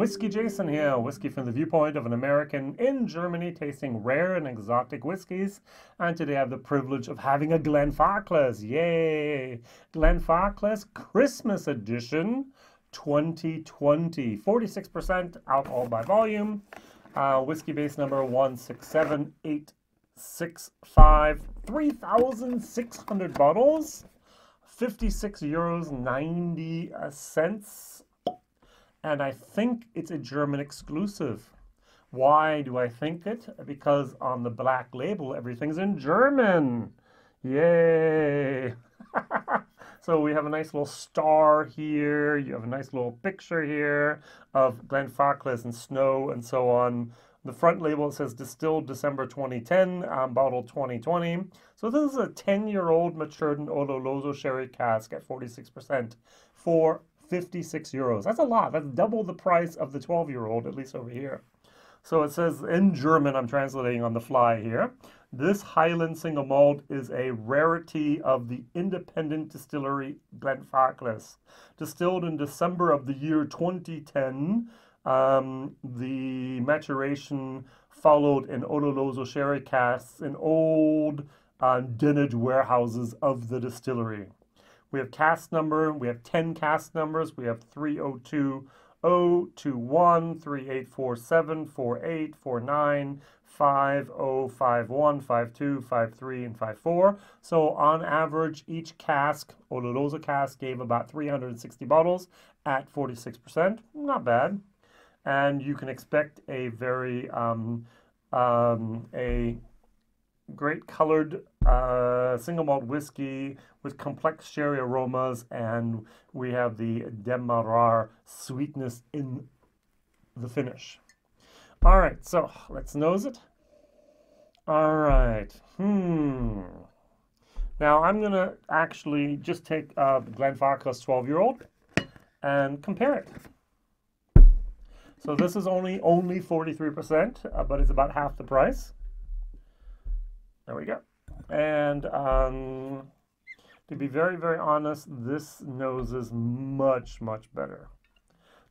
Whiskey Jason here, whiskey from the viewpoint of an American in Germany tasting rare and exotic whiskeys. And today I have the privilege of having a Glenfarclas. Yay! Glenfarclas Christmas Edition 2020. 46% alcohol by volume. Whiskey base number 167865. 3,600 bottles. €56.90. And I think it's a German exclusive. Why do I think it? Because on the black label, everything's in German. Yay! So we have a nice little star here. You have a nice little picture here of Glenfarclas and snow and so on. The front label says distilled December 2010, bottled 2020. So this is a 10-year-old matured Oloroso Sherry cask at 46% for €56. That's a lot. That's double the price of the 12-year-old, at least over here. So it says in German, I'm translating on the fly here. This Highland single malt is a rarity of the independent distillery Glenfarclas. Distilled in December of the year 2010, the maturation followed in Oloroso Sherry casks in old dunnage warehouses of the distillery. We have cask number, we have 10 cask numbers, we have 302, 021, 3847, 48, 49, 50, 51, 52, 53, and 54. So on average, each cask, Oloroso cask, gave about 360 bottles at 46%. Not bad. And you can expect a very, a great colored single malt whiskey with complex sherry aromas, and we have the demerara sweetness in the finish. All right, so let's nose it. All right. Now I'm gonna actually just take Glenfarclas 12-year-old and compare it. So this is only 43%, but it's about half the price. There we go. And to be very, very honest, this noses much, much better.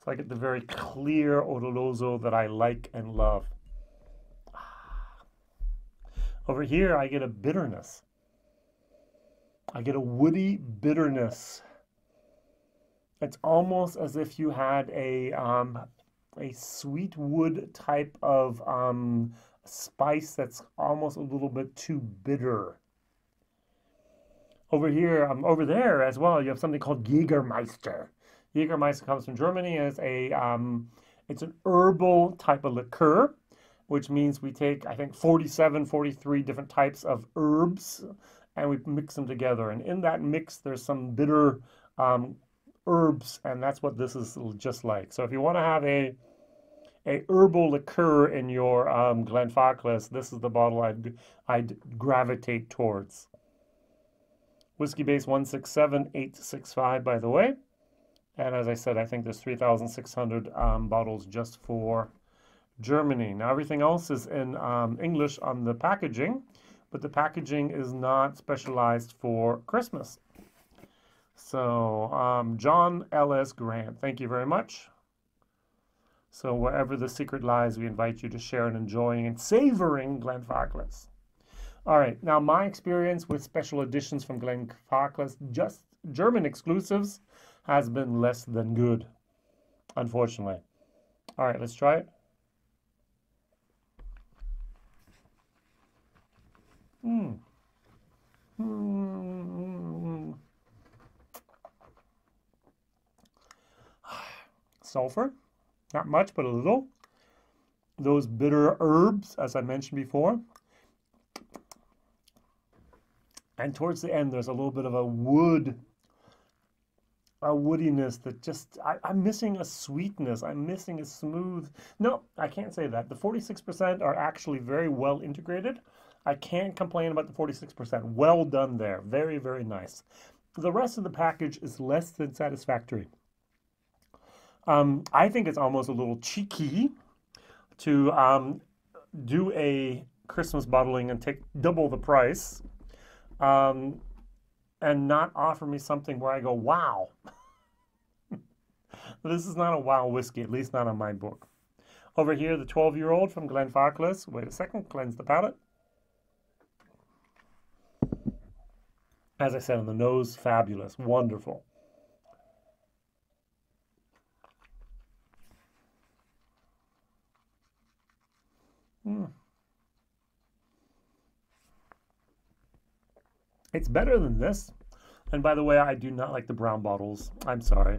So I get the very clear Oloroso that I like and love. Over here, I get a bitterness. I get a woody bitterness. It's almost as if you had a sweet wood type of spice that's almost a little bit too bitter. Over here, over there as well, you have something called Jägermeister. Jägermeister comes from Germany as a, it's an herbal type of liqueur, which means we take, I think, 43 different types of herbs, and we mix them together. And in that mix, there's some bitter herbs, and that's what this is just like. So if you want to have a herbal liqueur in your Glenfarclas, this is the bottle I'd gravitate towards. Whiskey base 167865, by the way. And as I said, I think there's 3,600 bottles just for Germany. Now everything else is in English on the packaging, but the packaging is not specialized for Christmas. So John L.S. Grant, thank you very much. So wherever the secret lies, we invite you to share and enjoying and savoring Glenfarclas. All right, now my experience with special editions from Glenfarclas, just German exclusives, has been less than good, unfortunately. All right, let's try it. Sulfur. Not much, but a little. Those bitter herbs, as I mentioned before. And towards the end, there's a little bit of a woodiness that just, I'm missing a sweetness. I'm missing a smooth. No, I can't say that. The 46% are actually very well integrated. I can't complain about the 46%. Well done there. Very, very nice. The rest of the package is less than satisfactory. I think it's almost a little cheeky to do a Christmas bottling and take double the price and not offer me something where I go, wow. This is not a wild whiskey, at least not on my book. Over here, the 12-year-old from Glenfarclas. Wait a second, cleanse the palate. As I said, on the nose, fabulous, wonderful. It's better than this. And by the way, I do not like the brown bottles. I'm sorry.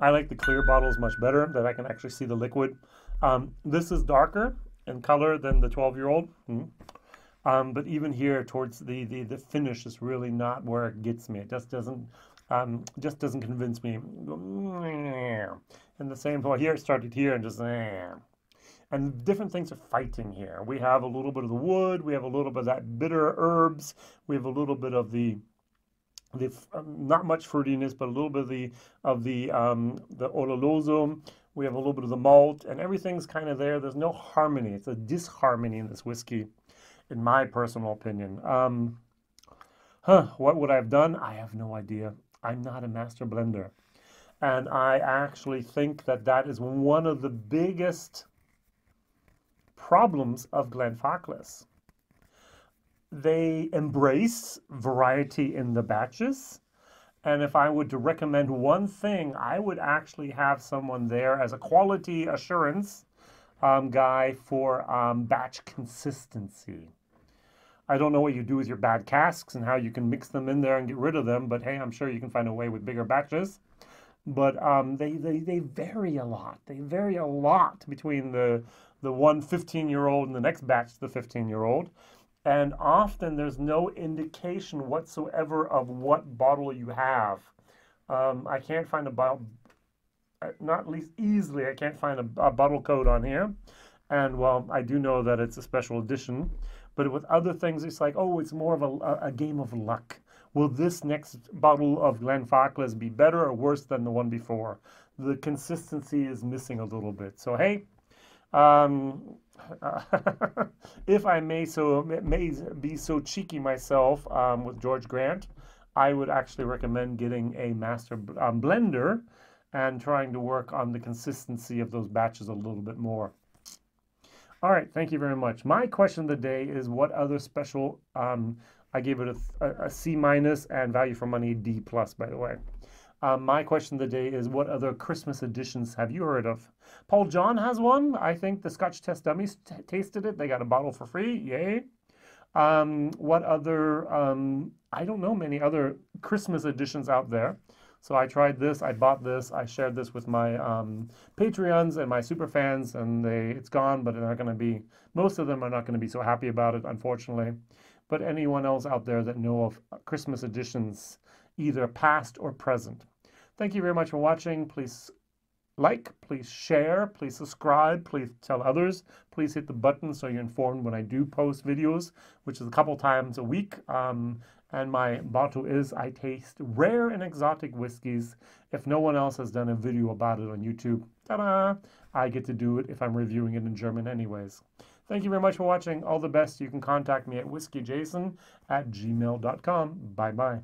I like the clear bottles much better, that I can actually see the liquid. This is darker in color than the 12-year-old. But even here, towards the finish is really not where it gets me. It just doesn't convince me. And the same, well, here it started here and just, and different things are fighting here. We have a little bit of the wood, we have a little bit of that bitter herbs, we have a little bit of the not much fruitiness, but a little bit of the Oloroso. We have a little bit of the malt, and everything's kind of there. There's no harmony. It's a disharmony in this whiskey, in my personal opinion. What would I have done? I have no idea. I'm not a master blender. And I actually think that that is one of the biggest problems of Glenfarclas. They embrace variety in the batches. And if I were to recommend one thing, I would actually have someone there as a quality assurance guy for batch consistency. I don't know what you do with your bad casks and how you can mix them in there and get rid of them, but hey, I'm sure you can find a way with bigger batches. But they vary a lot. They vary a lot between the one 15-year-old and the next batch, the 15-year-old. And often there's no indication whatsoever of what bottle you have. I can't find a bottle, not at least easily, I can't find a bottle code on here. And well, I do know that it's a special edition. But with other things, it's like, oh, it's more of a game of luck. Will this next bottle of Glenfarclas be better or worse than the one before? The consistency is missing a little bit. So hey, if I may be so cheeky myself with George Grant, I would actually recommend getting a master blender and trying to work on the consistency of those batches a little bit more. All right, thank you very much. My question of the day is, what other special, I gave it a C- and value for money D+, by the way. My question of the day is, what other Christmas editions have you heard of? Paul John has one. I think the Scotch Test Dummies tasted it. They got a bottle for free. Yay. What other, I don't know many other Christmas editions out there. So I tried this, I bought this, I shared this with my Patreons and my super fans, and it's gone, but they're not going to be, most of them are not going to be so happy about it, unfortunately. But anyone else out there that know of Christmas editions, either past or present. Thank you very much for watching. Please like, please share, please subscribe, please tell others. Please hit the button so you're informed when I do post videos, which is a couple times a week. And my motto is, I taste rare and exotic whiskeys. If no one else has done a video about it on YouTube, ta-da! I get to do it if I'm reviewing it in German anyways. Thank you very much for watching. All the best. You can contact me at WhiskyJason@gmail.com. Bye-bye.